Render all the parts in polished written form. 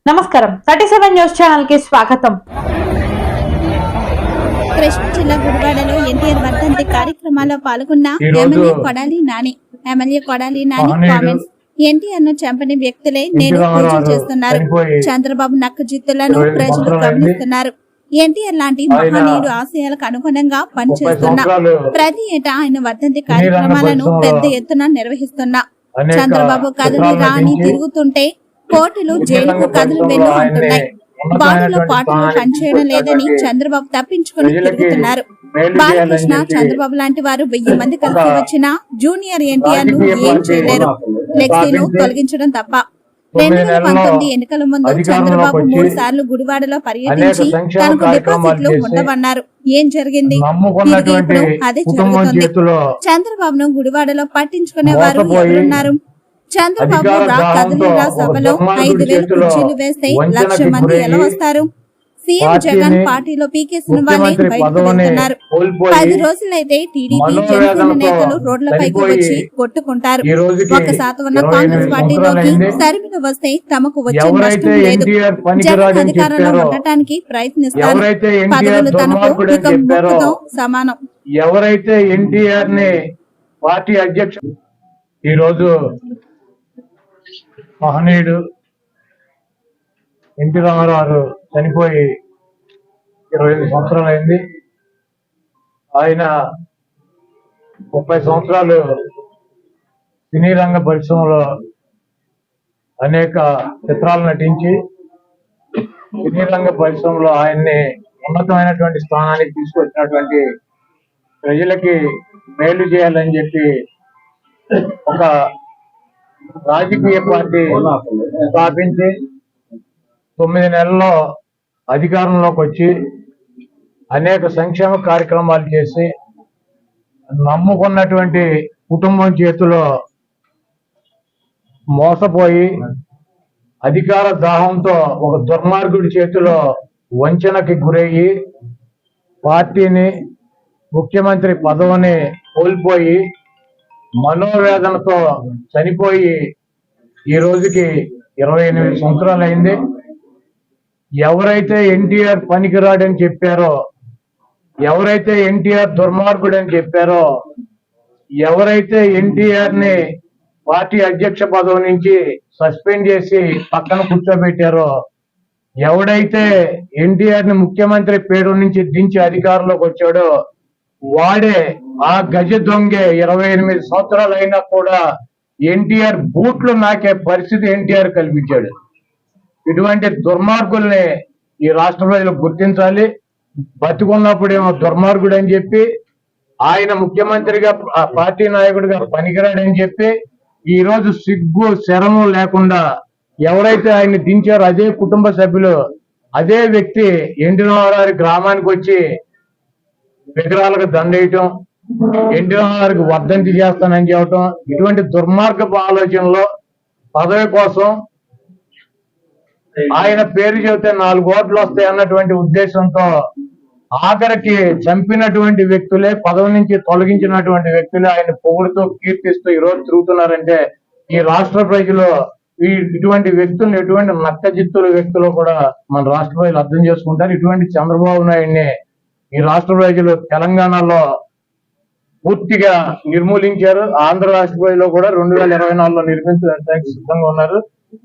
నమస్కారం 37 news channel కి స్వాగతం. కృష్ణా జిల్లా గుడివాడలో ఎన్టీఆర్ వర్ధంతి కార్యక్రమాల్లో పాల్గొన్న ఎమ్మెల్యే కొడాలి నాని కామెంట్స్. ఎన్టీఆర్ ను చంపని వ్యక్తులే నేడు పూజలు చేస్తున్నారు. చంద్రబాబు నక్కజిత్తులను ప్రజలు గమనిస్తున్నారు. ఎన్టీఆర్ లాంటి మహనీయుడు ఆశయాలకు అనుగుణంగా పనిచేస్తున్నా ప్రతి ఏటా ఆయన వర్ధంతి కార్యక్రమాలను పెద్ద ఎత్తున నిర్వహిస్తున్నా చంద్రబాబు కథలు రాని తిరుగుతుంటే కోర్టులు జైలుకు కథలు వెళ్ళు అంటున్నాయి. బాడీలో పాటలు పనిచేయడం లేదని చంద్రబాబు తప్పించుకుని తిరుగుతున్నారు. బాలకృష్ణ, చంద్రబాబు లాంటి వారు 1000 మంది కలిసి వచ్చిన జూనియర్ ఎన్టీఆర్ ను ఏం చేయలేరు, ఫ్లెక్సీను తొలగించడం తప్ప. 2019 ఎన్నికల ముందు చంద్రబాబు 3 సార్లు గుడివాడలో పర్యటించి తనకు డిపాజిట్లు ఉండవన్నారు. ఏం జరిగింది? తిరిగి ఇప్పుడు అదే జరుగుతుంది. చంద్రబాబును గుడివాడలో పట్టించుకునే వారు ఎవరున్నారు? చంద్రబాబు రా కదలిరా సభలో 5000 కుర్చీలు వేస్తే 1,00,000 మంది ఎలా వస్తారు? సీఎం జగన్ పార్టీలో పీకేసిన వాళ్ళే బయటకు వెళ్తున్నారు. 10 రోజులైతే టీడీపీ, జనసేన నేతలు రోడ్లపైకి వచ్చి కొట్టుకుంటారు. 1% ఉన్న కాంగ్రెస్ పార్టీలోకి సరిమిన వస్తే తమకు వచ్చే నష్టం లేదు. జగన్ అధికారంలో ఉండటానికి ప్రయత్నిస్తారు. పదవులు తనకు ఇక ముక్కుతో సమానం. ఎవరైతే ఎన్టీఆర్ ని పార్టీ అధ్యక్షుడు, ఈ రోజు మహనీయుడు ఎన్టీ రామారావు చనిపోయి 25 సంవత్సరాలు అయింది. ఆయన 30 సంవత్సరాలు సినీ రంగ పరిశ్రమలో అనేక చిత్రాలు నటించి సినీ రంగ పరిశ్రమలో ఆయన్ని ఉన్నతమైనటువంటి స్థానానికి తీసుకొచ్చినటువంటి, ప్రజలకి మేలు చేయాలని చెప్పి ఒక రాజకీయ పార్టీ స్థాపించి 9 నెలల్లో అధికారంలోకి వచ్చి అనేక సంక్షేమ కార్యక్రమాలు చేసి నమ్ముకున్నటువంటి కుటుంబం చేతిలో మోసపోయి అధికార దాహంతో ఒక దుర్మార్గుడి చేతిలో వంచనకి గురయ్యి పార్టీని, ముఖ్యమంత్రి పదవిని కోల్పోయి మనోవేదనతో చనిపోయి ఈ రోజుకి 28 సంవత్సరాలు అయింది. ఎవరైతే ఎన్టీఆర్ పనికిరాడని చెప్పారో, ఎవరైతే ఎన్టీఆర్ దుర్మార్గుడని చెప్పారో, ఎవరైతే ఎన్టీఆర్ ని పార్టీ అధ్యక్ష పదవి నుంచి సస్పెండ్ చేసి పక్కన కూర్చోబెట్టారో, ఎవడైతే ఎన్టీఆర్ ని ముఖ్యమంత్రి పేరు నుంచి దించి అధికారంలోకి వచ్చాడో వాడే ఆ గజ దొంగే 28 సంవత్సరాలు అయినా కూడా ఎన్టీఆర్ బూట్లు నాకే పరిస్థితి ఎన్టీఆర్ కల్పించాడు. ఇటువంటి దుర్మార్గుల్ని ఈ రాష్ట్ర ప్రజలు గుర్తించాలి. బతికున్నప్పుడేమో దుర్మార్గుడు అని చెప్పి, ఆయన ముఖ్యమంత్రిగా పార్టీ నాయకుడిగా పనికిరాడని చెప్పి, ఈ రోజు సిగ్గు శరము లేకుండా ఎవరైతే ఆయన్ని దించారో అదే కుటుంబ సభ్యులు, అదే వ్యక్తి ఎన్టీ రామారావు గ్రామానికి వచ్చి విగ్రహాలకు దండేయటం, ఎన్టీ రామారావుకి వర్ధంతి చేస్తానని చెప్పటం, ఇటువంటి దుర్మార్గపు ఆలోచనలో పదవి కోసం ఆయన పేరు చెబితే 4 ఓట్లు వస్తాయి అన్నటువంటి ఉద్దేశంతో ఆఖరికి చంపినటువంటి వ్యక్తులే, పదవి నుంచి తొలగించినటువంటి వ్యక్తులే ఆయన పొగుడుతూ కీర్తిస్తూ ఈ రోజు తిరుగుతున్నారంటే ఈ రాష్ట్ర ప్రజలు ఇటువంటి వ్యక్తులు, ఎటువంటి నక్కజిత్తుల వ్యక్తులు కూడా మన రాష్ట్ర ప్రజలు అర్థం చేసుకుంటారు. ఇటువంటి చంద్రబాబు నాయుడిని ఈ రాష్ట్ర ప్రజలు తెలంగాణలో పూర్తిగా నిర్మూలించారు. ఆంధ్ర రాష్ట్ర ప్రజలు కూడా 2024లో నిర్మించడానికి సిద్ధంగా ఉన్నారు.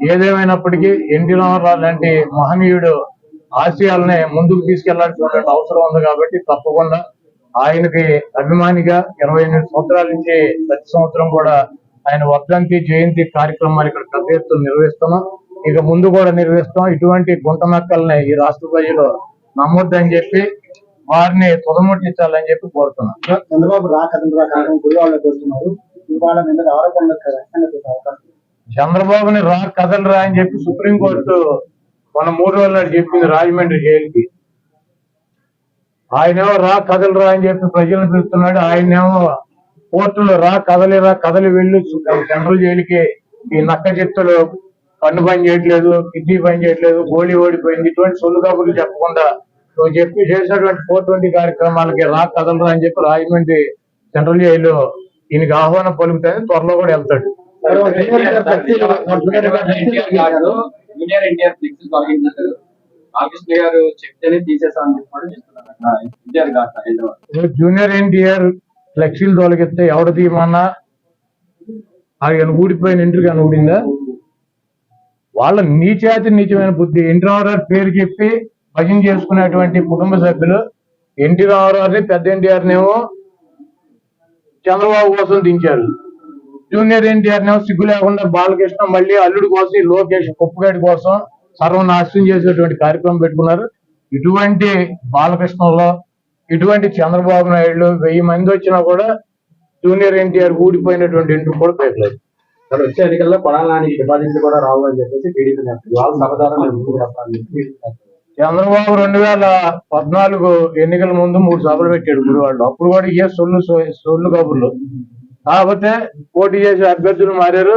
ఏదేమైనప్పటికీ ఎన్టీ రామారావు లాంటి మహనీయుడు ఆశయాలనే ముందుకు తీసుకెళ్లాల్సిన అవసరం ఉంది కాబట్టి తప్పకుండా ఆయనకి అభిమానిగా 28 సంవత్సరాల నుంచి ప్రతి సంవత్సరం కూడా ఆయన వర్ధంతి, జయంతి కార్యక్రమాలు ఇక్కడ పెద్ద ఎత్తున నిర్వహిస్తున్నాం. ఇక ముందు కూడా నిర్వహిస్తాం. ఇటువంటి గుంట నక్కల్ని ఈ రాష్ట్ర ప్రజలు నమ్మొద్దని చెప్పి వారిని తుదముట్టించాలని చెప్పి కోరుతున్నాం. చంద్రబాబు చంద్రబాబుని రా కదలరా అని చెప్పి సుప్రీంకోర్టు మన 3 రోజుల నాడు చెప్పింది రాజమండ్రి జైలుకి. ఆయనేమో రా కదలరా అని చెప్పి ప్రజలను పిలుస్తున్నాడు. ఆయనేమో కోర్టులో రా కదలి వెళ్ళు సెంట్రల్ జైలుకి, ఈ నక్క చెత్తలు కన్ను పని చేయట్లేదు, కిడ్నీ పని చేయట్లేదు, గోళీ ఓడిపోయింది, ఇటువంటి సొల్లు కబుర్లు చెప్పకుండా నువ్వు చెప్పి చేసినటువంటి 420 కార్యక్రమాలకి రా కదలరా అని చెప్పి రాజమండ్రి సెంట్రల్ జైలు ఈయనకి ఆహ్వానం పలుకుతాయని త్వరలో కూడా వెళ్తాడు. జూనియర్ ఎన్టీఆర్ ఫ్లెక్సీ తొలగించారు. బాలకృష్ణ గారు చెప్తేనే తీసేసామని చెప్పి చెప్తున్నారు. ఎన్టీఆర్ కాదు హైదరాబాద్. జూనియర్ ఎన్టీఆర్ ఫ్లెక్సీలు తొలగిస్తే ఎవడ తీయమన్నా ఆయన ఊడిపోయిన ఇంటికి అని ఊడిందా? వాళ్ళ నీచమైన బుద్ధి. ఎన్టీ రామారావు పేరు చెప్పి భజన చేసుకునేటువంటి కుటుంబ సభ్యులు ఎన్టీ రామారావుని పెద్ద ఎన్టీఆర్నేమో చంద్రబాబు కోసం దించారు. జూనియర్ ఎన్టీఆర్ నేమో సిగ్గు లేకుండా బాలకృష్ణ మళ్ళీ అల్లుడు కోసం లోకేష్ కుప్పగాడి కోసం సర్వనాశనం చేసేటువంటి కార్యక్రమం పెట్టుకున్నారు. ఇటువంటి బాలకృష్ణలో ఇటువంటి చంద్రబాబు నాయుడు 1000 మంది వచ్చినా కూడా జూనియర్ ఎన్టీఆర్ ఊడిపోయినటువంటి ఇంటికి కూడా పెట్టలేదు. అక్కడ వచ్చే ఎన్నికల్లో కొడాలని డిపాజిట్లు కూడా రావు అని చెప్పేసి టీడీపీ వాళ్ళ సమాధానం చంద్రబాబు 2014 ఎన్నికల ముందు 3 సభలు పెట్టాడు గుడివాడలో. అప్పుడు కూడా ఏ సొల్లు కబుర్లు. కాకపోతే పోటీ చేసే అభ్యర్థులు మారారు,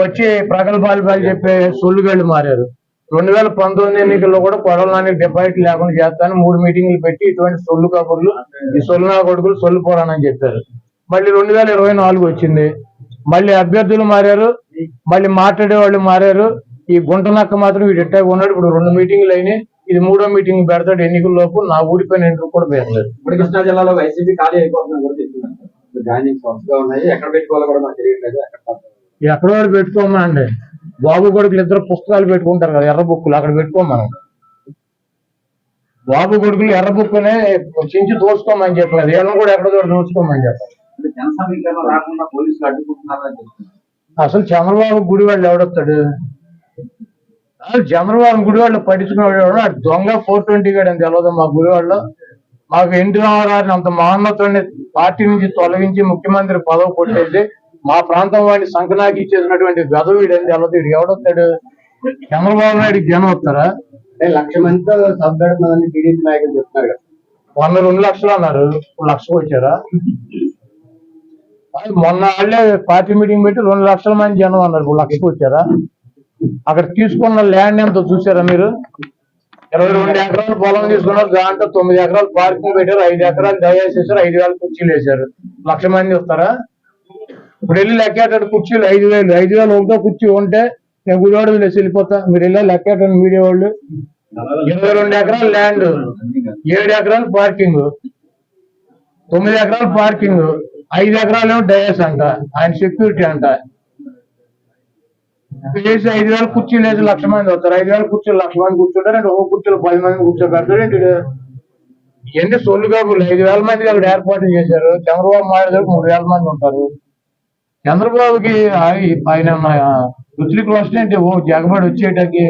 వచ్చి ప్రగల్భాలు చెప్పే సొల్లుగాళ్ళు మారారు. 2019 ఎన్నికల్లో కూడా కొడాలని డిపాజిట్ లేకుండా చేస్తాను 3 మీటింగ్లు పెట్టి ఇటువంటి సొల్లు కబుర్లు, ఈ సొల్లు నా కొడుకులు సొల్లు పోరానని చెప్పారు. మళ్ళీ 2024 వచ్చింది, మళ్ళీ అభ్యర్థులు మారారు, మళ్ళీ మాట్లాడే వాళ్ళు మారారు. ఈ గుంటనక్క మాత్రం వీడు ఎట్టా ఉన్నాడు. ఇప్పుడు 2 మీటింగ్లు అయినాయి, ఇది 3వ మీటింగ్ పెడతాడు ఎన్నికల్లోపు. నా ఊడిపోయిన ఇంటికి కూడా పెట్టలేదు. ఇప్పుడు కృష్ణా జిల్లాలో వైసీపీ ఖాళీ అయిపోతుందని కూడా చెప్తున్నారు. జాయినింగ్ గా ఉన్నాయి, ఎక్కడ పెట్టుకోవాలో కూడా మాకు తెలియట్లేదు. ఎక్కడ వాడు పెట్టుకోమండి. బాబు కొడుకులు 2 పుస్తకాలు పెట్టుకుంటారు కదా, ఎర్ర బుక్కులు, అక్కడ పెట్టుకోమనం. బాబు కొడుకులు ఎర్ర బుక్కునే చించి దోచుకోమని చెప్పలేదు, ఏమన్నా కూడా ఎక్కడ చోట దోచుకోమని చెప్పాలి. జన సమీకరణ రాకుండా పోలీసులు అడ్డుకుంటున్నారని చెప్తున్నారు. అసలు చంద్రబాబు గుడి వాళ్ళు ఎవడొస్తాడు? చంద్రబాబు గుడి వాళ్ళు పట్టించుకునేవాడు అటు దొంగ 420 గడి అని తెలియదు. మా గుడి వాళ్ళు మాకు ఎన్టీ రామారావుని అంత మహోన్నతుడిని పార్టీ నుంచి తొలగించి ముఖ్యమంత్రి పదవి కొట్టేసి మా ప్రాంతం వాడిని సంకనాకి చేసినటువంటి గదవీడని తెలియదు. వీడు ఎవడొస్తాడు? చంద్రబాబు నాయుడు జనం వస్తారా? 1,00,000 మందితో సభ పెడుతున్నారని టీడీపీ నాయకులు చెప్తున్నారు కదా. 100-2 లక్షలు అన్నారు, 1 లక్షకు వచ్చారా? మొన్న వాళ్ళే పార్టీ మీటింగ్ పెట్టి 2 లక్షల మంది జనం అన్నారు, 1 లక్షకు వచ్చారా? అక్కడ తీసుకున్న ల్యాండ్ ఎంతో చూసారా మీరు? 22 ఎకరాలు పొలం తీసుకున్నారు, దాంట్లో 9 ఎకరాలు పార్కింగ్ పెట్టారు, 5 ఎకరాలు దయచేసారు, 5,000 కుర్చీలు వేశారు. 1,00,000 మంది వస్తారా? ఇప్పుడు వెళ్ళి లెక్కేటాడు కుర్చీలు 5,000. 5,000 ఒకటో కుర్చీ ఉంటే నేను గుడివాడ వేసి వెళ్ళిపోతా. మీరు వెళ్ళి లెక్కేటాడు మీడియా వాళ్ళు. 22 ఎకరాలు ల్యాండ్, 7 ఎకరాలు పార్కింగ్, 9 ఎకరాలు పార్కింగ్, 5 ఎకరాలు ఏమో డయాస్ అంట, ఆయన సెక్యూరిటీ అంట. వేసి 5,000 కుర్చీలు వేసి 1,00,000 మంది వస్తారు. 5,000 కుర్చీలు 1,00,000 మంది కూర్చుంటారు. ఒక కుర్చీలు 10 మంది కూర్చోబెడతారు. ఇవన్నీ సొల్లు కాబులు. 5,000 మంది అక్కడ ఏర్పాటు చేశారు. చంద్రబాబు నాయుడు 3,000 మంది ఉంటారు. చంద్రబాబుకి ఆయన రుచులకు వస్తుంటే ఓ జగబడి వచ్చేటకి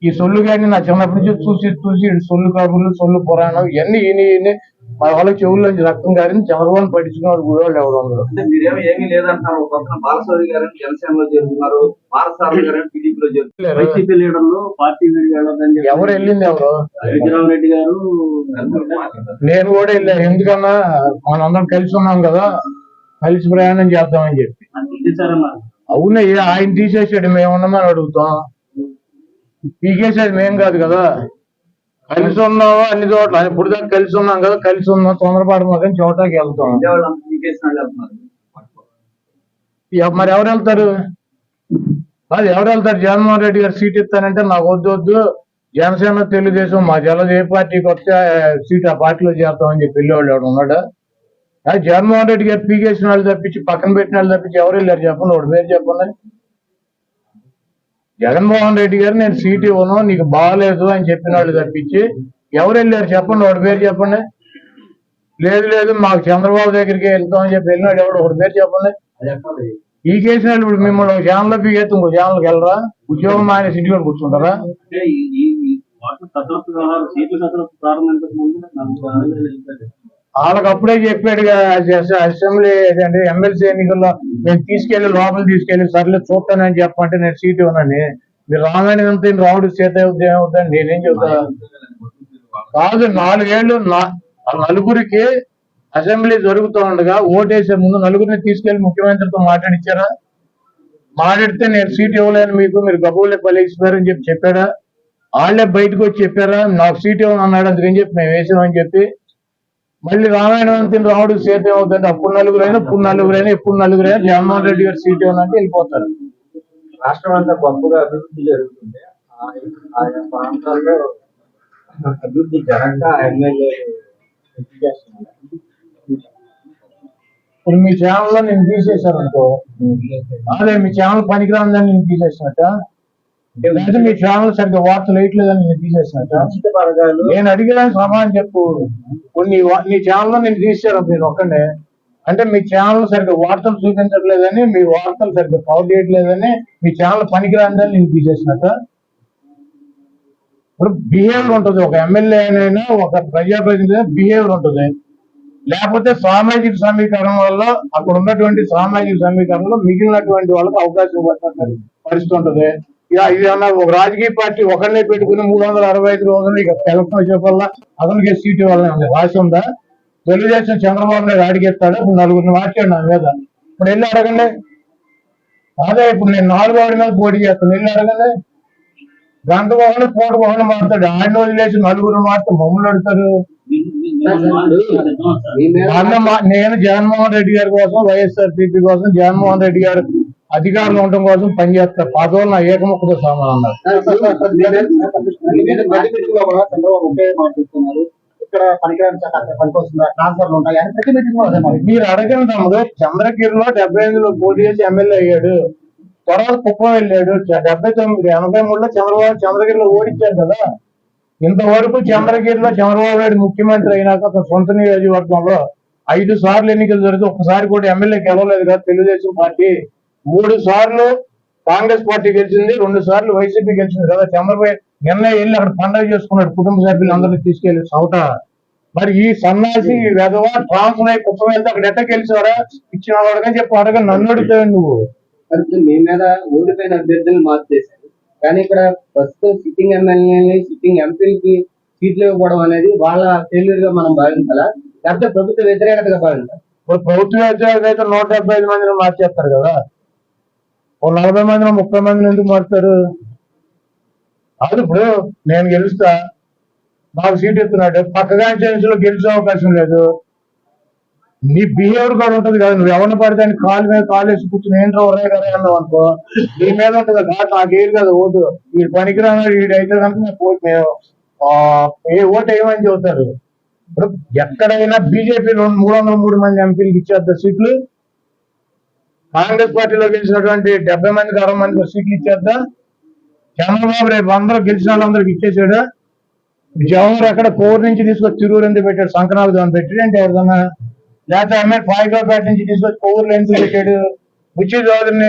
ఈ సొల్లు కానీ నా చిన్నప్పటి నుంచి చూసి సొల్లు కబుర్లు, సొల్లు పురాణం ఇవన్నీ ఈయన మా వాళ్ళకి చెవుల్లోంచి రక్తం గారిని చంద్రబాబు పట్టించుకున్నాడు గుడివాళ్ళు ఎవరు ఉండరు. మీరేమో ఏమీ లేదంటారు. బాలసారి గారు జనసేనలో చేరుతున్నారు, పారసారథి గారు టీడీపీలో చేరుతున్నారు. వైసీపీ లీడర్లు పార్టీ ఎవరు వెళ్ళింది? ఎవరు? విజయరామరెడ్డి గారు. నేను కూడా వెళ్ళాను. ఎందుకన్నా మనందరం కలిసి ఉన్నాం కదా, కలిసి ప్రయాణం చేద్దామని చెప్పి. అవునా, ఆయన తీసేసాడు, మేమున్నామని అడుగుతాం. పీకేసేది మేం కాదు కదా. కలిసి ఉన్నావా అన్ని చోట్ల, ఇప్పుడు దాకా కలిసి ఉన్నాం కదా, కలిసి ఉన్నాం, తొందరపాటు మాత్రం చోటకి వెళ్తాం. మరి ఎవరు వెళ్తారు? అది ఎవరు వెళ్తారు? జగన్మోహన్ రెడ్డి గారు సీట్ ఇస్తానంటే నాకు వద్దు, జనసేన తెలుగుదేశం మా జలది ఏ పార్టీకి వస్తే సీట్ ఆ పార్టీలో చేస్తామని చెప్పి వెళ్ళేవాళ్ళు ఎవడు ఉన్నాడా? జగన్మోహన్ రెడ్డి గారు పీకేసిన వాళ్ళు తప్పించి పక్కన పెట్టిన వాళ్ళు తప్పించి ఎవరు వెళ్ళారు చెప్పండి, ఒకటి పేరు చెప్పండి. జగన్మోహన్ రెడ్డి గారు నేను సీట్ ఇవ్వను నీకు బాగాలేదు అని చెప్పిన వాళ్ళు తప్పించి ఎవరు వెళ్ళారు చెప్పండి, ఒకటి పేరు చెప్పండి. లేదు మాకు చంద్రబాబు దగ్గరికి వెళ్తామని చెప్పి వెళ్ళినాడు ఎవడు, ఒకటి పేరు చెప్పండి. పీకేసిన వాళ్ళు ఇప్పుడు మిమ్మల్ని ఒక ఛానల్లో పీకేస్తే ఇంకో ఛానల్కి వెళ్ళరా? ఉద్యోగం మానే సిటీ కూడా కూర్చుంటారా? వాళ్ళకి అప్పుడే చెప్పాడు అసెంబ్లీ ఎమ్మెల్సీ ఎన్నికల్లో నేను తీసుకెళ్లి సర్లే చూస్తానని చెప్పంటే నేను సీట్ ఇవ్వనని. మీరు రామాయణంతో రావుడు సీత అవుతాను నేనేం చెబుతా కాదు. 4 ఏళ్ళు నలుగురికి అసెంబ్లీ జరుగుతూ ఉండగా ఓటేసే ముందు నలుగురిని తీసుకెళ్లి ముఖ్యమంత్రితో మాట్లాడిచ్చారా? మాట్లాడితే నేను సీట్ ఇవ్వలేను మీకు, మీరు గబువులే పలికిస్తారని చెప్పాడా? వాళ్ళే బయటకు వచ్చి చెప్పారా నాకు సీట్ ఇవ్వను అన్నాడు, అందుకని చెప్పి మేము వేసామని చెప్పి. మళ్ళీ రామాయణం రావుడు సీత ఏమవుతుంది? అప్పుడు నలుగురైనా ఎప్పుడు నలుగురైనా జగన్మోహన్ రెడ్డి గారు సీట్ ఇవ్వనంటే వెళ్ళిపోతారు. రాష్ట్రం అంతా గొప్పగా అభివృద్ధి జరుగుతుంది. ఆయా ప్రాంతాల్లో అభివృద్ధి జరగక ఎమ్మెల్యే చేస్తున్నారు. ఇప్పుడు మీ ఛానల్లో నేను తీసేశాను అనుకో, అదే మీ ఛానల్ పనికిరాందని నేను తీసేసినట్ట, లేదా మీ ఛానల్ సరిగ్గా వార్తలు వేయట్లేదని నేను తీసేసినట్ట. ఉచిత పథకాలు నేను అడిగిన సమాధానం చెప్పు. కొన్ని నీ ఛానల్లో నేను తీసాను నేను ఒక్కడే, అంటే మీ ఛానల్ సరిగ్గా వార్తలు చూపించట్లేదని, మీ వార్తలు సరిగ్గా కవర్ చేయట్లేదని, మీ ఛానల్ పనికిరాందని నేను తీసేసినట్ట. ఇప్పుడు బిహేవియర్ ఉంటుంది, ఒక ఎమ్మెల్యే అయినా ఒక ప్రజాప్రతినిధి బిహేవియర్ ఉంటుంది. లేకపోతే సామాజిక సమీకరణ వల్ల అక్కడ ఉన్నటువంటి సామాజిక సమీకరణలో మిగిలినటువంటి వాళ్ళకి అవకాశం పడుతున్న పరిస్థితి ఉంటుంది. ఇది అన్న ఒక రాజకీయ పార్టీ ఒకరినే పెట్టుకుని 365 రోజులు ఇక ఎలక్షన్ వచ్చే వల్ల అతనికి సీటు ఇవ్వాలని రాసి ఉందా? తెలుగుదేశం చంద్రబాబు నాయుడు అడిగేస్తాడు. ఇప్పుడు నలుగురిని మార్చాడు నా మీద. ఇప్పుడు వెళ్ళి అడగండి. అదే ఇప్పుడు నేను 4వ వాడి మీద పోటీ చేస్తాను, వెళ్ళి అడగండి. గంట పోకుండా పూట పోకుండా మారుతాడు. ఆయన వదిలేసి నలుగురు మారితే మమ్మల్ని అడుగుతారు. నేను జగన్మోహన్ రెడ్డి గారి కోసం, వైఎస్ఆర్సీపీ కోసం, జగన్మోహన్ రెడ్డి గారు అధికారులు ఉండటం కోసం పనిచేస్తా. పదవులు నా ఏకముఖతో సమానం అన్నారు. ఇక్కడ పనికిరాని పనికొస్తుందా, ట్రాన్స్ఫర్లు ఉంటాయి అని ప్రతి మీటింగ్ లో మీరు అడగండి. తమ్ముడు చంద్రగిరిలో 75లో పోటీ చేసి ఎమ్మెల్యే అయ్యాడు, తర్వాత కుప్పం వెళ్ళాడు. 79, 83లో చంద్రగిరిలో ఓడించారు కదా. ఇంతవరకు చంద్రగిరిలో చంద్రబాబు నాయుడు ముఖ్యమంత్రి అయినాక అతని సొంత నియోజకవర్గంలో 5 సార్లు ఎన్నికలు జరిగితే ఒక్కసారి కూడా ఎమ్మెల్యే గెలవలేదు కదా తెలుగుదేశం పార్టీ. 3 సార్లు కాంగ్రెస్ పార్టీ గెలిచింది, 2 సార్లు వైసీపీ గెలిచింది కదా. చంద్రబాబు నిన్న వెళ్ళి అక్కడ పండుగ చేసుకున్నాడు కుటుంబ సభ్యులందరినీ తీసుకెళ్లి చౌట. మరి ఈ సన్నాసి వెధవ ట్రాన్స్ఫర్ అయి కుప్పం వెళ్తే అక్కడ ఎట్ట గెలిచారా ఇచ్చిన వాడుగా చెప్పి అడగ నన్ను అడుగుతావు నువ్వు. మీ మీద ఓడిపోయిన అభ్యర్థులు మార్చేశారు, కానీ ఇక్కడ ప్రస్తుతం సిట్టింగ్ ఎమ్మెల్యేని, సిట్టింగ్ ఎంపీలకి సీట్లు ఇవ్వడం అనేది వాళ్ళ ఫెయిల్యూర్ గా మనం భావించాలా, లేకపోతే ప్రభుత్వ వ్యతిరేకతగా భావించాలి? ఇప్పుడు ప్రభుత్వ వ్యతిరేకత అయితే 175 మందిని మార్చేస్తారు కదా. ఓ 40 మందిని 30 మందిని ఎందుకు మారుతారు? అది ఇప్పుడు నేను గెలుస్తా, నాకు సీట్ ఇస్తున్నాడు, పక్కగా లో గెలిచే అవకాశం లేదు. నీ బిహేవియర్ కూడా ఉంటుంది కదా. నువ్వు ఎవరిని పడితే కాలు మీద కాలు వేసి కూర్చుని ఏంటో ఒరే కదా అన్నావు అనుకో, నీ మీద ఉంటుంది కదా. నాకేది కదా ఓటు, వీడు పనికిరాడు, వీడు అయితే కనుక ఏ ఓటు వేయమని చెబుతారు. ఇప్పుడు ఎక్కడైనా బీజేపీ 303 మంది ఎంపీలకు ఇచ్చేద్దా సీట్లు? కాంగ్రెస్ పార్టీలో గెలిచినటువంటి 70 మందికి 60 మందికి సీట్లు ఇచ్చేద్దా? చంద్రబాబు రేపు అందరూ గెలిచిన వాళ్ళందరికి ఇచ్చేసాడు. జవహర్ ఎక్కడ కోర్ నుంచి తీసుకొచ్చి తిరువురు ఎందుకు పెట్టాడు? సంక్రాంతి పెట్టాడు అంటే ఎవరిదన్నా? లేకపోతే ఎంఏ ఫాయిగాపేట నుంచి తీసుకొచ్చి కోవూరులో ఎందుకు పెట్టాడు? బుచ్చి చౌదరిని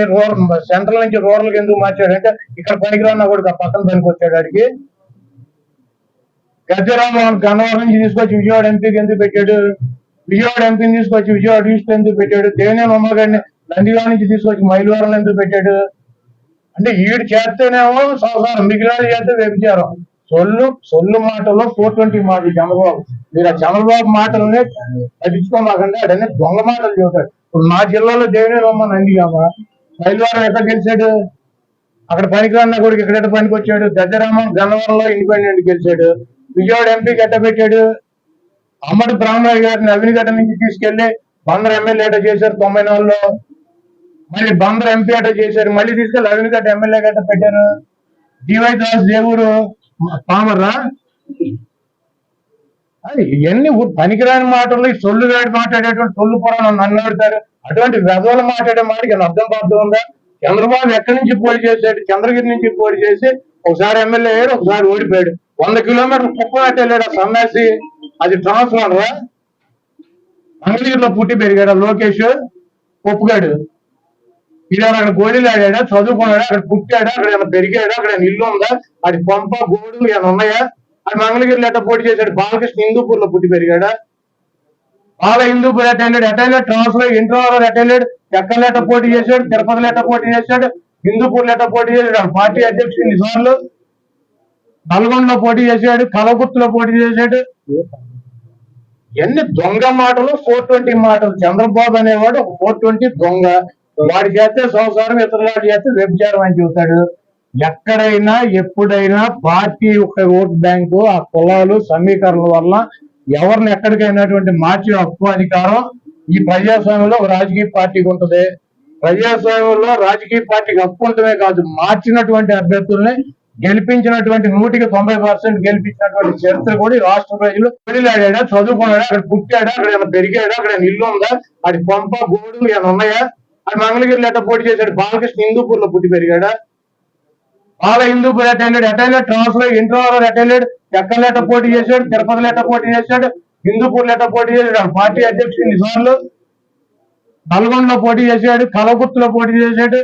సెంట్రల్ నుంచి రూరల్కి ఎందుకు మార్చాడు అంటే ఇక్కడ పనికిరాన్న కూడా పక్కన పనికి వచ్చాడు. ఆడికి గద్దెరామోహన్ గన్నవరం నుంచి తీసుకొచ్చి విజయవాడ ఎంపీకి ఎందుకు పెట్టాడు? విజయవాడ ఎంపీని తీసుకొచ్చి విజయవాడ ఈస్ట్ ఎందుకు పెట్టాడు? దేవినేని ఉమ్మగారిని నందిగా నుంచి తీసుకొచ్చి మైలవరం ఎందుకు పెట్టాడు? అంటే ఈడు చేస్తేనేమో సంసారం, మిగిలిన చేస్తే వ్యభిచారం. సొల్లు మాటల్లో 420 మాటలు చంద్రబాబు. మీరు ఆ చంద్రబాబు మాటలనే పట్టించుకోమాకండి, అడనే దొంగ మాటలు చెబుతాడు. ఇప్పుడు మా జిల్లాలో దేవినేని ఉమ్మ నందిగామ, మైలవరం ఎక్కడ గెలిచాడు? అక్కడ పనికిరాన్న కూడా ఎక్కడెక్కడ పనికి వచ్చాడు. గద్దెరామన్ గన్నవరంలో ఇండిపెండెంట్ గెలిచాడు. విజయవాడ ఎంపీకి ఎట్ట పెట్టాడు? అమ్మడి బ్రాహ్మణయ్య గారిని అవినిగడ్డ నుంచి తీసుకెళ్లి బందర్ ఎమ్మెల్యే అట చేశారు 94లో. మళ్ళీ బందర్ ఎంపీ అట చేశారు, మళ్ళీ తీసుకెళ్లి అవినిగడ్డ ఎమ్మెల్యే గట్ట పెట్టారు. డివై దాస్ దేవుడు పామర్రా. ఇవన్నీ పనికిరాని మాటలు, ఈ సొల్లు వేడి మాట్లాడేటువంటి సొల్లు పురాణం నన్ను ఆడతారు. అటువంటి వెధవలు మాట్లాడే మాటకి అర్థం పర్థం ఉందా? చంద్రబాబు ఎక్కడి నుంచి పోటీ చేశాడు? చంద్రగిరి నుంచి పోటీ చేసి ఒకసారి ఎమ్మెల్యే అయ్యాడు, ఒకసారి ఓడిపోయాడు. 100 కిలోమీటర్లు కుప్పం అట్ట వెళ్ళాడు ఆ సన్నాసి. అది ట్రాన్స్ఫర్ రా. మంగళగిరిలో పుట్టి పెరిగాడు లోకేష్ పొప్పుగాడు. ఇలా అక్కడ గోళీలు ఆడాడా, చదువుకున్నాడా, అక్కడ పుట్టాడా, అక్కడ ఏమైనా పెరిగాడా, అక్కడ ఇల్లు ఉందా, అది పంప గోడు ఏమైనా ఉన్నాయా? అది మంగళగిరిలో ఎట్ట పోటీ చేశాడు? బాలకృష్ణ హిందూపూర్ లో పుట్టి పెరిగాడా? బాల హిందూపూర్ ఎట్టెళ్ళాడు, ట్రాన్స్ఫర్ ఇంటర్ ఎట్టెళ్ళాడు, ఎక్కడ ఎట్ట పోటీ చేశాడు, తిరుపతిలో ఎట్ట పోటీ చేశాడు, హిందూపూర్ ఎట్ట పోటీ చేశాడు, పార్టీ అధ్యక్షుడు 2 సార్లు, నల్గొండలో పోటీ చేశాడు, కలగుర్తులో పోటీ చేశాడు. ఎన్ని దొంగ మాటలు, 420 మాటలు. చంద్రబాబు అనేవాడు 420 దొంగ. వాడి చేస్తే సంసారం, ఇతరుల చేస్తే వ్యభిచారం అని చెబుతాడు. ఎక్కడైనా ఎప్పుడైనా పార్టీ ఒక ఓట్ బ్యాంకు, ఆ కులాలు సమీకరణల వల్ల ఎవరిని ఎక్కడికైనాటువంటి మార్చే హక్కు అధికారం ఈ ప్రజాస్వామ్యంలో ఒక రాజకీయ పార్టీకి ఉంటుంది. ప్రజాస్వామ్యంలో రాజకీయ పార్టీకి హక్కు ఉండటమే కాదు, మార్చినటువంటి అభ్యర్థుల్ని గెలిపించినటువంటి 100% గెలిపించినటువంటి చరిత్ర కూడా ఈ రాష్ట్ర ప్రజలు పెళ్ళాడా, చదువుకున్నాడా, అక్కడ పుట్టాడా, అక్కడ ఏమైనా పెరిగాడా, అక్కడ ఏమైనా ఇల్లు ఉందా, అది పంప గోడు ఏమైనా ఉన్నాయా, అది మంగళగిరిలో ఎట్ట పోటీ చేశాడు, బాలకృష్ణ హిందూపూర్ లో పుట్టి పెరిగాడా, Bala Hindupur attended transfer inter attended, ఎక్కడ లెట్ట పోటీ చేశాడు, తిరుపతి లెట్ట పోటీ చేశాడు, హిందూపూర్ లెట్ట పోటీ చేశాడు, పార్టీ అధ్యక్షుడు ఇన్నిసార్లు, నల్గొండలో పోటీ చేశాడు, కలగుర్తులో పోటీ చేశాడు.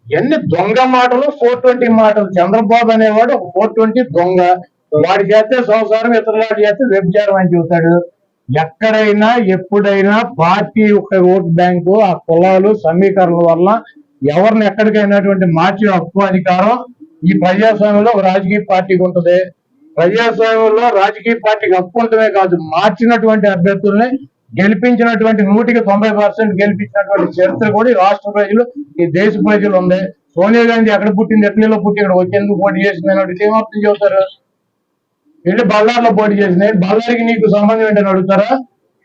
ఎన్ని దొంగ మాటలు, 420 మాటలు. చంద్రబాబు అనేవాడు ఒక 420 దొంగ. వాడి చేస్తే సంసారం, ఇతరుల చేస్తే వ్యభిచారం అని చెబుతాడు. ఎక్కడైనా ఎప్పుడైనా పార్టీ ఒక ఓట్ బ్యాంకు, ఆ కులాలు సమీకరణల వల్ల ఎవరిని ఎక్కడికైనాటువంటి మార్చే హక్కు అధికారం ఈ ప్రజాస్వామ్యంలో ఒక రాజకీయ పార్టీకి ఉంటుంది. ప్రజాస్వామ్యంలో రాజకీయ పార్టీకి హక్కు ఉండటమే కాదు, మార్చినటువంటి అభ్యర్థుల్ని గెలిపించినటువంటి 100% గెలిపించినటువంటి చరిత్ర కూడా ఈ రాష్ట్ర ప్రజలు, ఈ దేశ ప్రజలు ఉంది. సోనియా గాంధీ ఎక్కడ పుట్టింది, ఎట్లలో పుట్టి ఇక్కడ వచ్చేందుకు పోటీ చేసింది అని ఏమర్థం చెబుతారు? వెళ్ళి బళ్ళార్లో పోటీ చేసినాయి, బళ్ళారికి నీకు సంబంధం ఏంటని అడుగుతారా?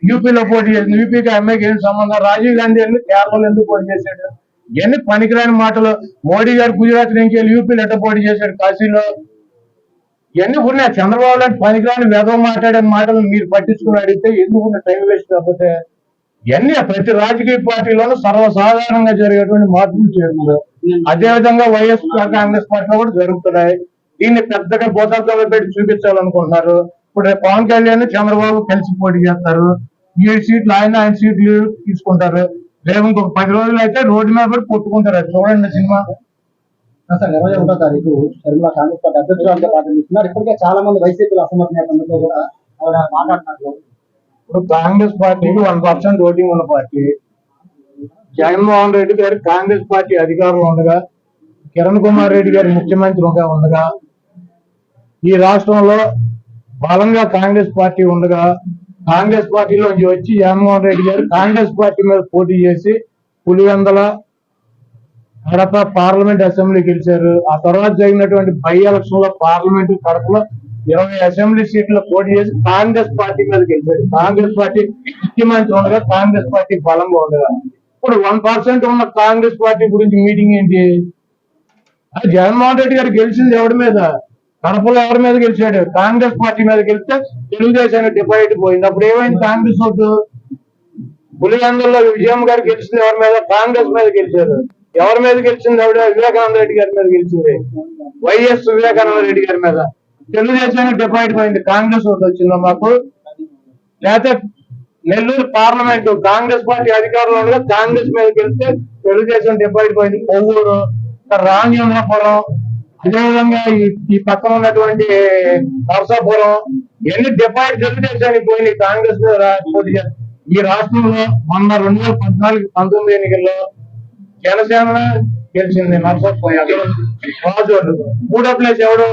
యూపీలో పోటీ చేసింది, యూపీకి అమ్మాయికి ఏం సంబంధం? రాజీవ్ గాంధీ వెళ్ళి కేరళలో ఎందుకు పోటీ చేశాడు? ఇవన్నీ పనికిరాని మాటలు. మోడీ గారు గుజరాత్ నుంచి వెళ్ళి యూపీలో ఎట్ట పోటీ చేశాడు, కాశీలో. ఇవన్నీ ఉన్నాయి. చంద్రబాబు లాంటి పనికిరాని వెధవ మాట్లాడే మాటలు మీరు పట్టించుకుని అడిగితే ఎందుకు టైం వేస్ట్ కాకపోతే? ఇవన్నీ ప్రతి రాజకీయ పార్టీలోనూ సర్వసాధారణంగా జరిగేటువంటి మార్పులు చేరుతున్నారు. అదేవిధంగా వైఎస్ఆర్ కాంగ్రెస్ పార్టీలో కూడా జరుగుతున్నాయి. దీన్ని పెద్దగా బోధకులు పెట్టి చూపించాలనుకుంటున్నారు. ఇప్పుడు పవన్ కళ్యాణ్ చంద్రబాబు కలిసి పోటీ చేస్తారు. 7 సీట్లు ఆయన సీట్లు తీసుకుంటారు. రేపు ఇంకొక 10 రోజులు అయితే రోడ్డు మీద పడి కొట్టుకుంటారు. అది చూడండి సినిమా. సార్ 21వ తారీఖు షర్మిల కాంగ్రెస్ పార్టీ అధ్యక్షురాలుగా పాటిస్తున్నారు. ఇప్పటికే చాలా మంది వైసీపీల అసమ్మతి నేతలతో కూడా మాట్లాడుతున్నారు. ఇప్పుడు కాంగ్రెస్ పార్టీకి 1% ఓటింగ్ ఉన్న పార్టీ. జగన్మోహన్ రెడ్డి గారు కాంగ్రెస్ పార్టీ అధికారంలో ఉండగా, కిరణ్ కుమార్ రెడ్డి గారు ముఖ్యమంత్రిగా ఉండగా, ఈ రాష్ట్రంలో బలంగా కాంగ్రెస్ పార్టీ ఉండగా, కాంగ్రెస్ పార్టీలోంచి వచ్చి జగన్మోహన్ రెడ్డి గారు కాంగ్రెస్ పార్టీ మీద పోటీ చేసి పులివెందల, కడప పార్లమెంట్ అసెంబ్లీ గెలిచారు. ఆ తర్వాత జరిగినటువంటి బై ఎలక్షన్ లో పార్లమెంట్ కడపలో 20 అసెంబ్లీ సీట్లు పోటీ చేసి కాంగ్రెస్ పార్టీ మీద గెలిచారు. కాంగ్రెస్ పార్టీ ముఖ్యమంత్రి ఉండగా, కాంగ్రెస్ పార్టీ బలంగా ఉండగా, ఇప్పుడు 1% ఉన్న కాంగ్రెస్ పార్టీ గురించి మీటింగ్ ఏంటి? జగన్మోహన్ రెడ్డి గారు గెలిచింది ఎవరి మీద? కడపలో ఎవరి మీద గెలిచాడు? కాంగ్రెస్ పార్టీ మీద గెలిస్తే తెలుగుదేశానికి డిపాజిట్ పోయింది. అప్పుడు ఏమైంది కాంగ్రెస్ ఓటు? పులివెందుల్లో విజయం గారు గెలిచింది ఎవరి మీద? కాంగ్రెస్ మీద గెలిచారు. ఎవరి మీద గెలిచింది? ఆవిడ వివేకానంద రెడ్డి గారి మీద గెలిచింది. వైఎస్ వివేకానంద రెడ్డి గారి మీద. తెలుగుదేశానికి డిపాజిట్ పోయింది. కాంగ్రెస్ ఓటు వచ్చిందా మాకు? లేకపోతే నెల్లూరు పార్లమెంట్ కాంగ్రెస్ పార్టీ అధికారంలో ఉండగా కాంగ్రెస్ మీద గెలిస్తే తెలుగుదేశం డిపాజిట్ పోయింది. కొవ్వూరు, రామచంద్రపురం, అదేవిధంగా ఈ పక్కన ఉన్నటువంటి నరసాపురం, ఎన్ని డిపాజిట్ తెలుగుదేశానికి పోయింది కాంగ్రెస్ మీద పోటీ చేస్తారు. ఈ రాష్ట్రంలో మొన్న 2014-19 ఎన్నికల్లో జనసేన గెలిచింది. నరసాపురం రాజోడు. 3వ ప్లేస్ ఎవడు?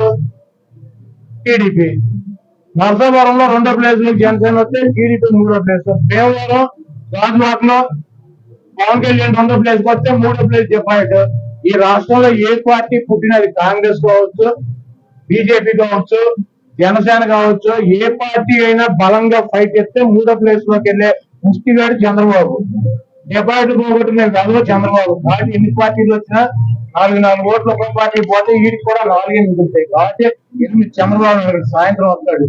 టీడీపీ. నరసాపురంలో 2వ ప్లేస్ లో జనసేన వస్తే టీడీపీ 3వ ప్లేస్. దేవవరం, రాజ్మాట్లో పవన్ కళ్యాణ్ 2వ ప్లేస్ కి వస్తే 3వ ప్లేస్ డిపాజిట్. ఈ రాష్ట్రంలో ఏ పార్టీ పుట్టినది, కాంగ్రెస్ కావచ్చు, బీజేపీ కావచ్చు, జనసేన కావచ్చు, ఏ పార్టీ అయినా బలంగా ఫైట్ చేస్తే 3వ ప్లేస్ లోకి వెళ్ళే ముష్టిగాడు చంద్రబాబు. డిపాజిట్ పోగొట్టిన వెధవ చంద్రబాబు. కానీ ఎన్ని పార్టీలు వచ్చినా 4 ఓట్లు ఒక పార్టీ పోతే వీడికి కూడా 4 మిగులుతాయి. కాబట్టి 8 చంద్రబాబు నాయుడు సాయంత్రం వస్తాడు.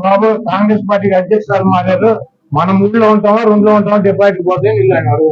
బాబు కాంగ్రెస్ పార్టీకి అధ్యక్షురాలు మాట్లాడారు, మనం 3లో ఉంటామా 2లో ఉంటామా, డిపాజిట్ పోతే వీళ్ళు అన్నారు.